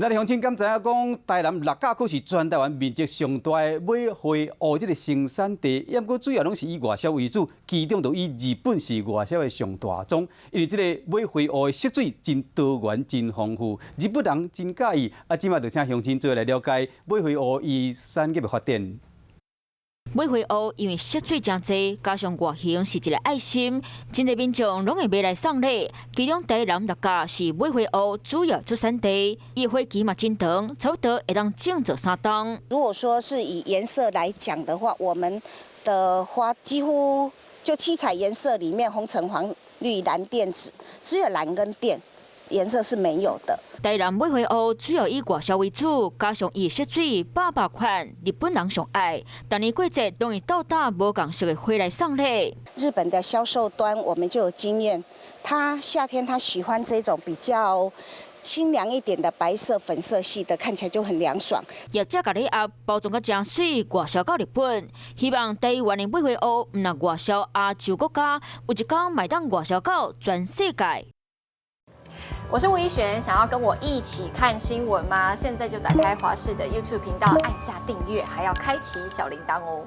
知的乡亲敢知影讲，台南六甲区是全台湾面积上大的买花蚵这个生产地，也不过主要拢是以外销为主，其中就以日本是外销的上大宗。因为这个买花蚵的色水真多元、真丰富，日本人真介意。即马就请乡亲做来了解买花蚵伊产业的发展。 买花蚵因为色水真济，加上外形是一个爱心，真侪民众拢会买来送礼。其中台南六甲是买花蚵主要出产地，伊花期嘛真长，差不多会当种做3冬。如果说是以颜色来讲的话，我们的花几乎就7彩颜色里面，红橙黄绿蓝靛紫，只有蓝跟靛颜色是没有的。 台南买花蚵主要以外销为主，加上伊色水百款，日本人上爱。但年过节容易到达无共色的花来送礼。日本的销售端我们就有经验，他夏天他喜欢这种比较清凉一点的白色、粉色系的，看起来就很凉爽。业者甲礼盒包装甲真水，外销到日本，希望台湾的买花蚵唔若外销亚洲国家，有一天卖当外销到全世界。 我是吴依璇，想要跟我一起看新闻吗？现在就打开华视的 YouTube 频道，按下订阅，还要开启小铃铛哦。